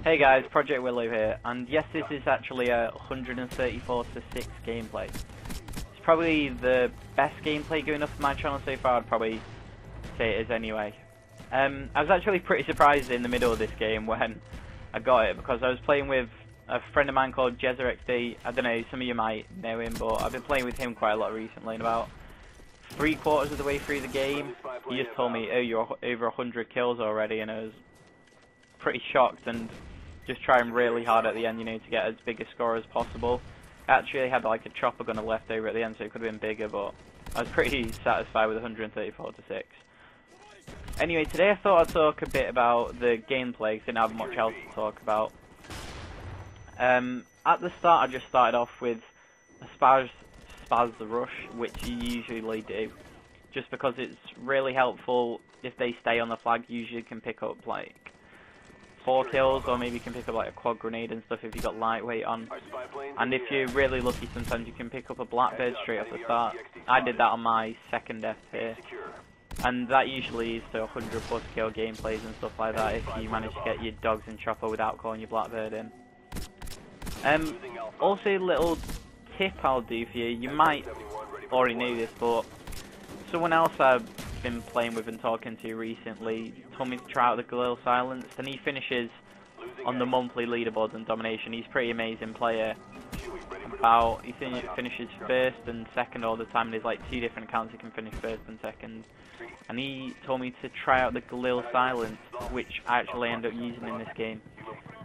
Hey guys, Project Willow here, and yes, this is actually a 134 to 6 gameplay. It's probably the best gameplay going up on my channel so far. I'd probably say it is anyway. I was actually pretty surprised in the middle of this game when I got it, because I was playing with a friend of mine called JezerXD. I don't know, some of you might know him, but I've been playing with him quite a lot recently, and about 3/4 of the way through the game, he just told me, oh, you're over 100 kills already, and I was pretty shocked and just trying really hard at the end, you know, to get as big a score as possible. I actually had like a chopper gunner left over at the end, so it could have been bigger, but I was pretty satisfied with 134 to 6. Anyway, today I thought I'd talk a bit about the gameplay, because I didn't have much else to talk about. At the start, I just started off with a spaz the rush, which you usually do, just because it's really helpful. If they stay on the flag, you usually can pick up like 4 kills, or maybe you can pick up like a quad grenade and stuff if you got lightweight on. And if you're really lucky, sometimes you can pick up a blackbird straight off the start. I did that on my second death here, and that usually is to 100+ kill gameplays and stuff like that if you manage to get your dogs and chopper without calling your blackbird in. Also, a little tip I'll do for you. You might already know this, but someone else I've been playing with and talking to recently told me to try out the Galil Silenced, and he finishes on the monthly leaderboards and Domination. He's a pretty amazing player. He finishes first and second all the time, and there's like 2 different accounts he can finish first and second. And he told me to try out the Galil Silenced, which I actually end up using in this game.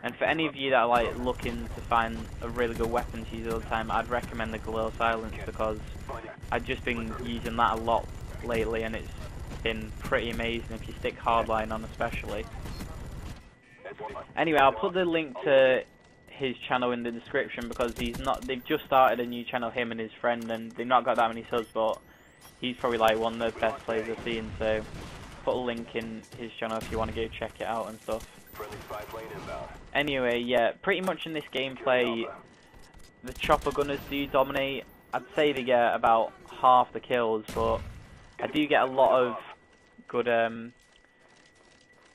And for any of you that are like looking to find a really good weapon to use all the time, I'd recommend the Galil Silenced, because I've just been using that a lot lately, and it's been pretty amazing if you stick hardline on especially. Anyway, I'll put the link to his channel in the description, because they've just started a new channel, him and his friend, and they've not got that many subs, but he's probably like one of the best players I've seen, so put a link in his channel if you want to go check it out and stuff. Anyway, yeah, pretty much in this gameplay, the chopper gunners do dominate. I'd say they get about half the kills, but I do get a lot of good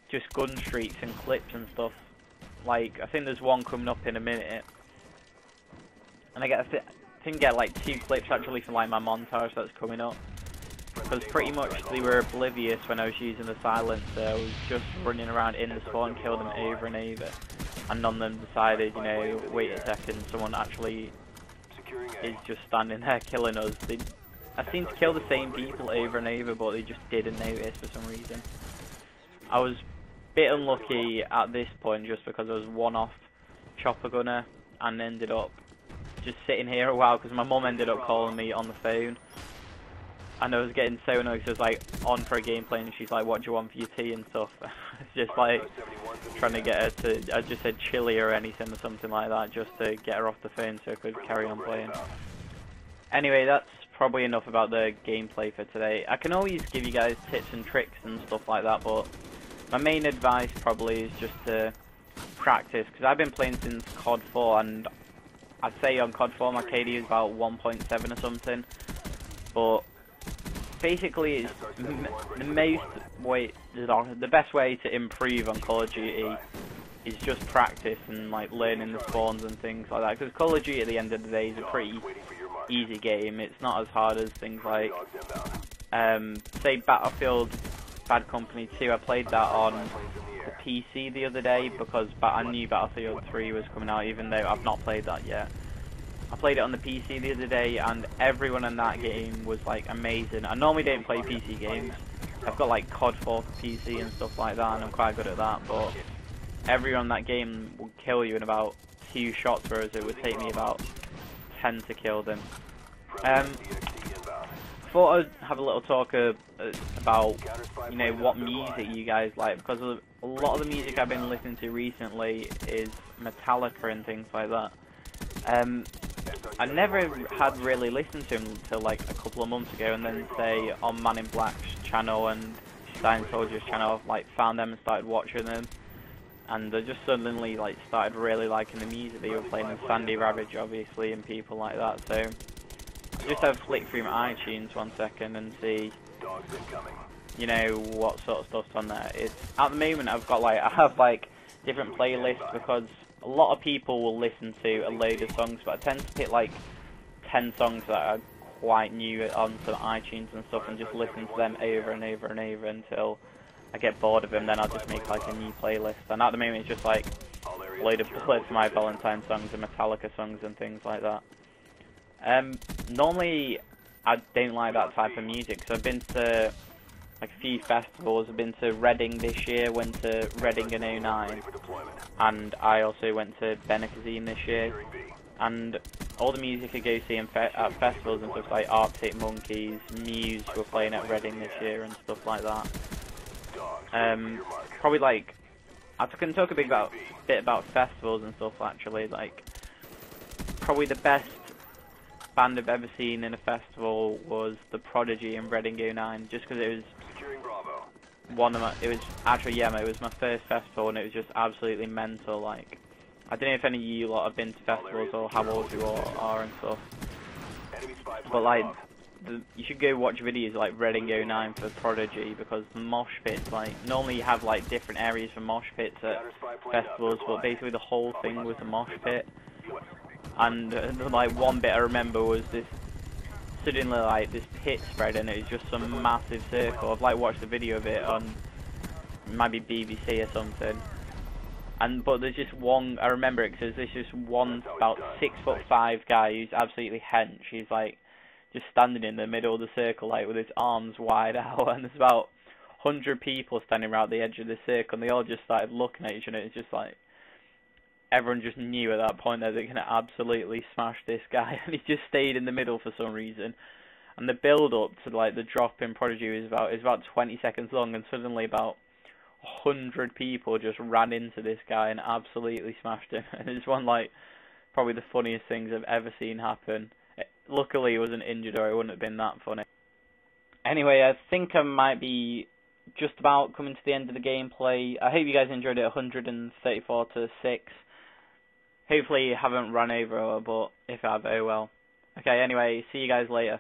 just gun streaks and clips and stuff. Like, I think there's one coming up in a minute, and I think get like 2 clips actually from like my montage that's coming up, because pretty much they were oblivious when I was using the silencer. I was just running around in the spawn, killing them over and over, and none of them decided, you know, wait a second, someone actually is just standing there killing us. I seem to kill the same people over and over, but they just didn't notice for some reason. I was a bit unlucky at this point, just because I was one-off chopper gunner and ended up just sitting here a while, because my mum ended up calling me on the phone, and I was getting so annoyed, because I was like on for a gameplay and she's like, what do you want for your tea and stuff. It's just like trying to get her to, I just said chili or anything or something like that, just to get her off the phone so I could carry on playing. Anyway, that's probably enough about the gameplay for today. I can always give you guys tips and tricks and stuff like that, but my main advice probably is just to practice, because I've been playing since COD 4, and I'd say on COD 4 my KD is about 1.7 or something, but basically it's the best way to improve on Call of Duty is just practice and like learning the spawns and things like that, because Call of Duty at the end of the day is a pretty easy game. It's not as hard as things like say Battlefield Bad Company 2. I played that on the PC the other day, because I knew Battlefield 3 was coming out, even though I've not played that yet. I played it on the PC the other day, and everyone in that game was like amazing. I normally don't play PC games. I've got like COD 4 PC and stuff like that, and I'm quite good at that, but everyone in that game will kill you in about 2 shots, whereas it would take me about 10 to kill them. I thought I'd have a little talk about, you know, what music you guys like, because a lot of the music I've been listening to recently is Metallica and things like that. I never had really listened to him until like a couple of months ago, and then say on Man in Black's channel and Stein Soldier's channel, I've like found them and started watching them, and I just suddenly like started really liking the music they were playing, and Sandy Ravage obviously and people like that. So just have a flick through my iTunes 1 second and see, you know, what sort of stuff's on there. It's at the moment I have like different playlists, because a lot of people will listen to a load of songs, but I tend to pick like 10 songs that are quite new onto iTunes and stuff, and just listen to them over and over and over until I get bored of them. Then I'll just make like a new playlist, and at the moment it's just like a load of bullets for My Valentine songs and Metallica songs and things like that. Normally I don't like that type of music, so I've been to like a few festivals. I've been to Reading this year, went to Reading in '09, and I also went to Benicazine this year. And all the music I go see at festivals and stuff, like Arctic Monkeys, Muse were playing at Reading this year and stuff like that. Probably like, I can talk a bit about festivals and stuff actually. Like, probably the best band I've ever seen in a festival was The Prodigy in Reading '09, just because it was it was my first festival, and it was just absolutely mental. Like, I don't know if any of you lot have been to festivals or how old you all are and stuff, but like, you should go watch videos like Reading '09 for Prodigy, because the mosh pits, like, normally you have like different areas for mosh pits at festivals, but basically the whole thing was a mosh pit. And like, one bit I remember was this, suddenly like this pit spread, and it was just some massive circle. I've like watched a video of it on, it might be BBC or something. But there's just one, I remember it because there's just one about 6'5" guy who's absolutely hench. He's like just standing in the middle of the circle, like with his arms wide out, and there's about 100 people standing around the edge of the circle, and they all just started looking at each other. It's just like, everyone just knew at that point that they're going to absolutely smash this guy, and he just stayed in the middle for some reason. And the build up to like the drop in Prodigy is about 20 seconds long, and suddenly about 100 people just ran into this guy and absolutely smashed him. And it's one, like, probably the funniest things I've ever seen happen. Luckily he wasn't injured, or it wouldn't have been that funny. Anyway, I think I might be just about coming to the end of the gameplay. I hope you guys enjoyed it. 134 to 6. Hopefully you haven't run over, but if I have, oh well. Okay, anyway, see you guys later.